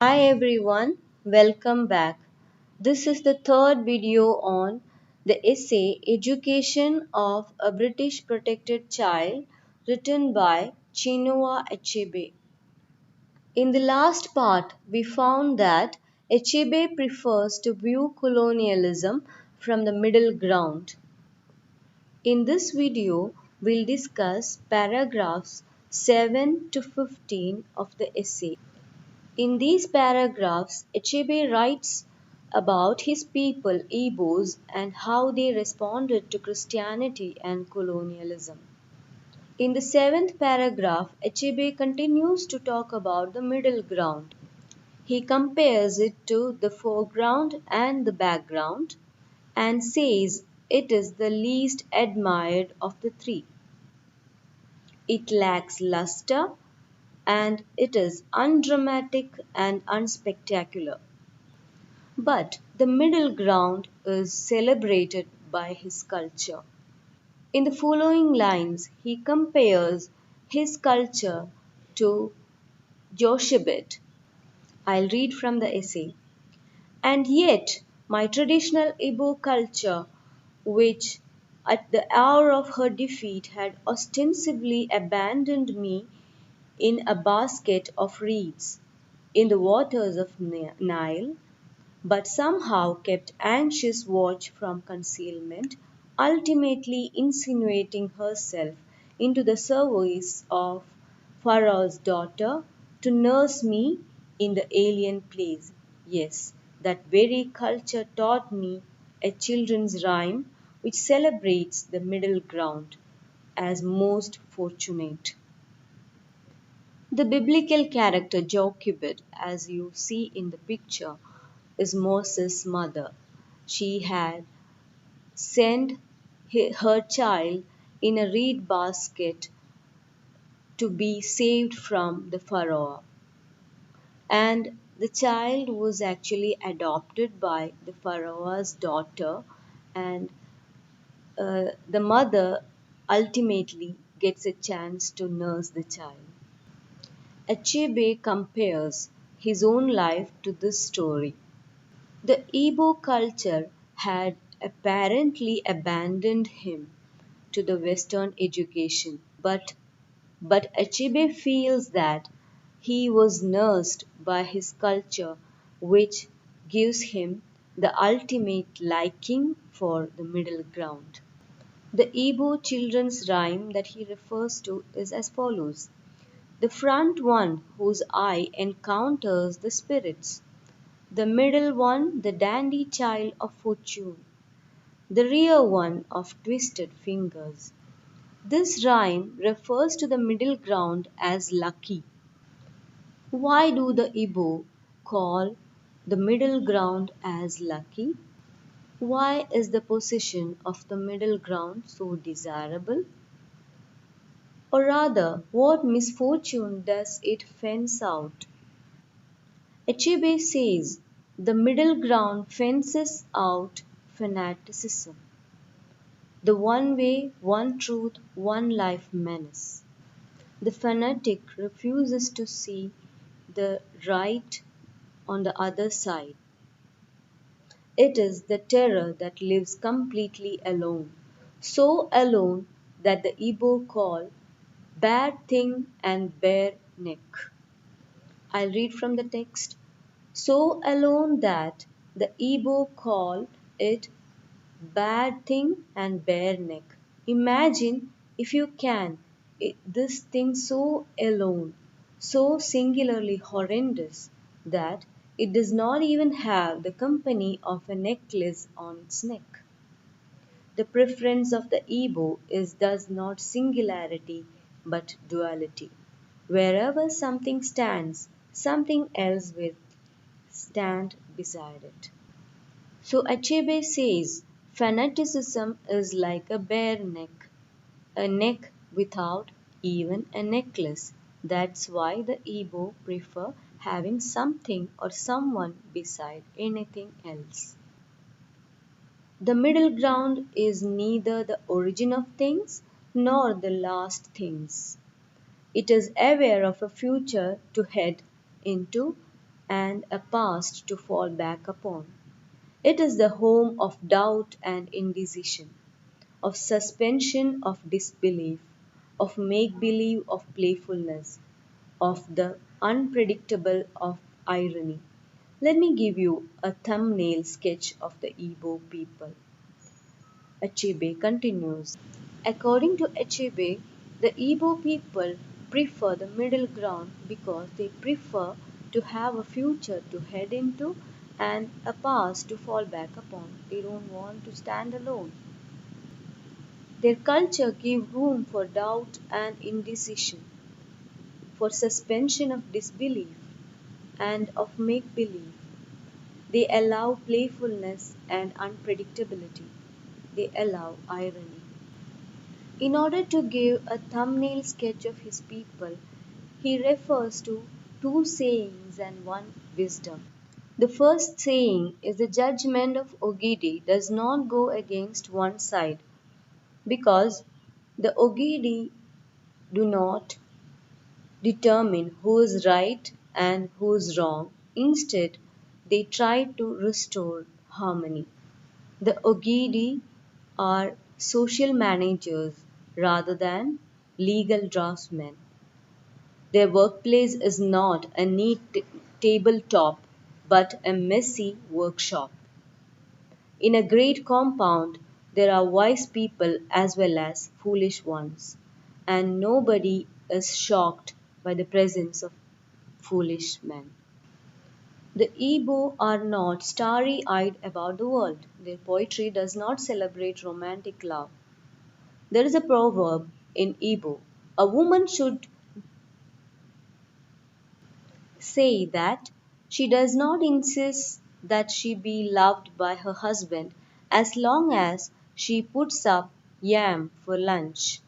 Hi everyone, welcome back. This is the third video on the essay Education of a British Protected Child written by Chinua Achebe. In the last part, we found that Achebe prefers to view colonialism from the middle ground. In this video, we'll discuss paragraphs 7 to 15 of the essay. In these paragraphs, Achebe writes about his people, Igbos, and how they responded to Christianity and colonialism. In the seventh paragraph, Achebe continues to talk about the middle ground. He compares it to the foreground and the background and says it is the least admired of the three. It lacks luster and it is undramatic and unspectacular. But the middle ground is celebrated by his culture. In the following lines, he compares his culture to Jochebed. I'll read from the essay. And yet, my traditional Igbo culture, which at the hour of her defeat had ostensibly abandoned me in a basket of reeds in the waters of Nile, but somehow kept anxious watch from concealment, ultimately insinuating herself into the service of Pharaoh's daughter to nurse me in the alien place. Yes, that very culture taught me a children's rhyme which celebrates the middle ground as most fortunate. The biblical character Jochebed, as you see in the picture, is Moses' mother. She had sent her child in a reed basket to be saved from the Pharaoh. And the child was actually adopted by the Pharaoh's daughter, and the mother ultimately gets a chance to nurse the child. Achebe compares his own life to this story. The Igbo culture had apparently abandoned him to the Western education, but Achebe feels that he was nursed by his culture, which gives him the ultimate liking for the middle ground. The Igbo children's rhyme that he refers to is as follows. The front one whose eye encounters the spirits, the middle one the dandy child of fortune, the rear one of twisted fingers. This rhyme refers to the middle ground as lucky. Why do the Igbo call the middle ground as lucky? Why is the position of the middle ground so desirable? Or rather, what misfortune does it fence out? Achebe says the middle ground fences out fanaticism, the one way, one truth, one life menace. The fanatic refuses to see the right on the other side. It is the terror that lives completely alone, so alone that the Igbo call bad thing and bare neck. I'll read from the text. So alone that the Igbo call it bad thing and bare neck. Imagine, if you can, this thing so alone, so singularly horrendous that it does not even have the company of a necklace on its neck. The preference of the Igbo is thus not singularity but duality. Wherever something stands, something else will stand beside it. So Achebe says fanaticism is like a neck without even a necklace. That's why the Igbo prefer having something or someone beside anything else. The middle ground is neither the origin of things nor the last things. It is aware of a future to head into and a past to fall back upon. It is the home of doubt and indecision, of suspension of disbelief, of make believe of playfulness, of the unpredictable of irony. Let me give you a thumbnail sketch of the Igbo people. Achebe continues. According to Achebe, the Igbo people prefer the middle ground because they prefer to have a future to head into and a past to fall back upon. They don't want to stand alone. Their culture gives room for doubt and indecision, for suspension of disbelief and of make believe. They allow playfulness and unpredictability. They allow irony. In order to give a thumbnail sketch of his people, he refers to two sayings and one wisdom. The first saying is the judgment of Ogidi does not go against one side because the Ogidi do not determine who is right and who is wrong. Instead, they try to restore harmony. The Ogidi are social managers rather than legal draftsmen. Their workplace is not a neat tabletop but a messy workshop. In a great compound, there are wise people as well as foolish ones, and nobody is shocked by the presence of foolish men. The Igbo are not starry eyed about the world. Their poetry does not celebrate romantic love. There is a proverb in Igbo: a woman should say that she does not insist that she be loved by her husband as long as she puts up yam for lunch.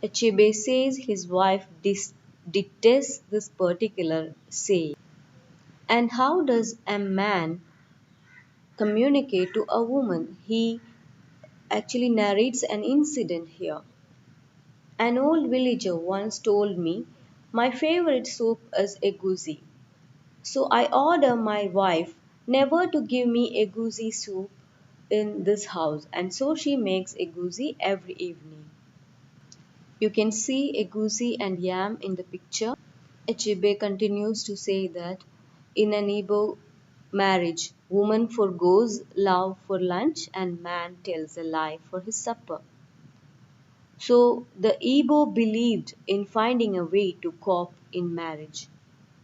Achebe says his wife detests this particular saying. And how does a man communicate to a woman? He actually narrates an incident here. An old villager once told me, my favorite soup is egusi. So I order my wife never to give me egusi soup in this house, and so she makes egusi every evening. You can see egusi and yam in the picture. Echibe continues to say that in an Igbo marriage, woman forgoes love for lunch and man tells a lie for his supper. So the Igbo believed in finding a way to cope in marriage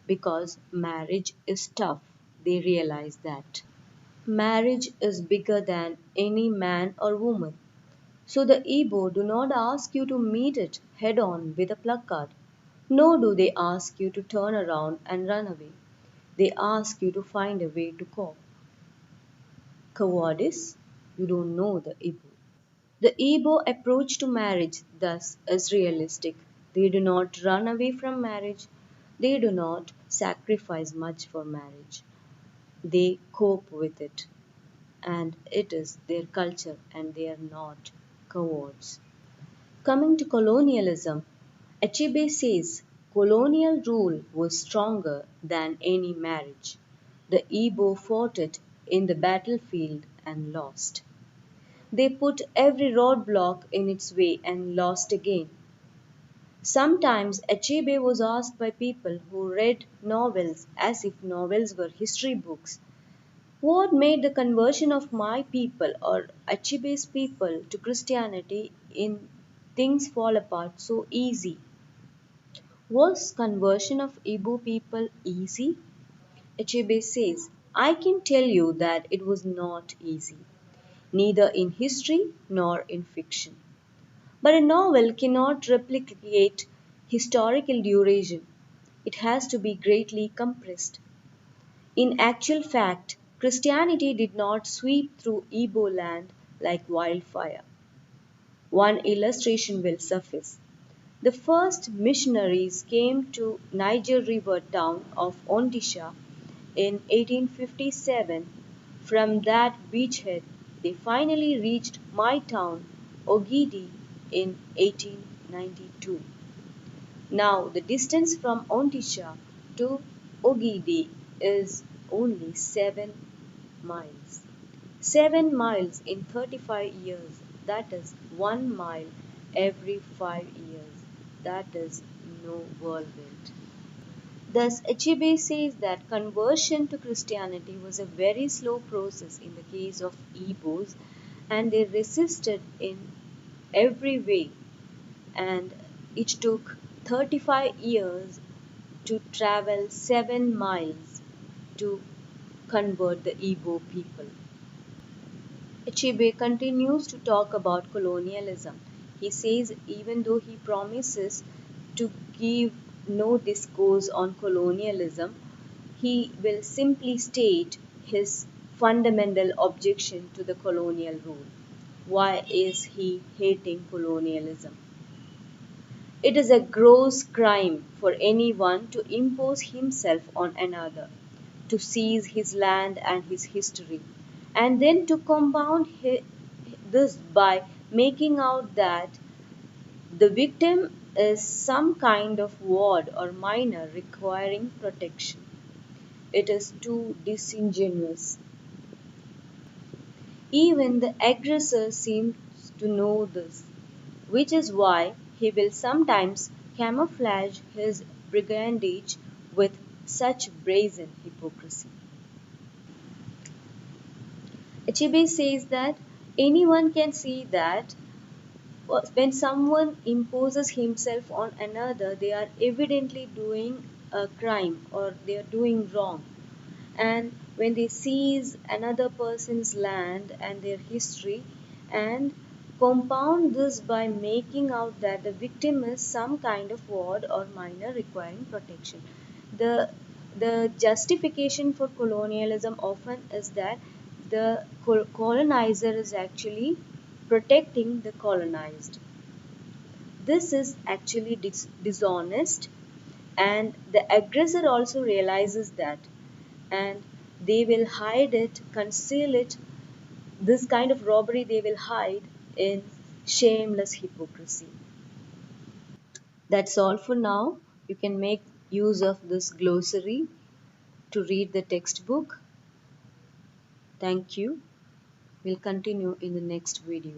because marriage is tough. They realized that. Marriage is bigger than any man or woman. So the Igbo do not ask you to meet it head on with a placard. Nor do they ask you to turn around and run away. They ask you to find a way to cope. Cowardice? You don't know the Igbo. The Igbo approach to marriage thus is realistic. They do not run away from marriage. They do not sacrifice much for marriage. They cope with it. And it is their culture and they are not cowards. Coming to colonialism, Achebe says colonial rule was stronger than any marriage. The Igbo fought it in the battlefield and lost. They put every roadblock in its way and lost again. Sometimes Achebe was asked by people who read novels as if novels were history books, what made the conversion of my people or Achebe's people to Christianity in things fall apart so easy? Was conversion of Igbo people easy? Achebe says, I can tell you that it was not easy, neither in history nor in fiction. But a novel cannot replicate historical duration. It has to be greatly compressed. In actual fact, Christianity did not sweep through Igbo land like wildfire. One illustration will suffice. The first missionaries came to Niger River town of Ondisha in 1857. From that beachhead, they finally reached my town, Ogidi, in 1892. Now, the distance from Ondisha to Ogidi is only 7 miles. 7 miles in 35 years, that is 1 mile every 5 years. That is no whirlwind. Thus, Achebe says that conversion to Christianity was a very slow process in the case of Igbos, and they resisted in every way, and it took 35 years to travel 7 miles to convert the Igbo people. Achebe continues to talk about colonialism. He says even though he promises to give no discourse on colonialism, he will simply state his fundamental objection to the colonial rule. Why is he hating colonialism? It is a gross crime for anyone to impose himself on another, to seize his land and his history, and then to compound this by making out that the victim is some kind of ward or minor requiring protection. It is too disingenuous. Even the aggressor seems to know this, which is why he will sometimes camouflage his brigandage with such brazen hypocrisy. Achebe says that anyone can see that when someone imposes himself on another, they are evidently doing a crime or they are doing wrong. And when they seize another person's land and their history and compound this by making out that the victim is some kind of ward or minor requiring protection. The, the justification for colonialism often is that the colonizer is actually protecting the colonized. This is actually dishonest, and the aggressor also realizes that, and they will hide it, conceal it. This kind of robbery they will hide in shameless hypocrisy. That's all for now. You can make use of this glossary to read the textbook. Thank you. We'll continue in the next video.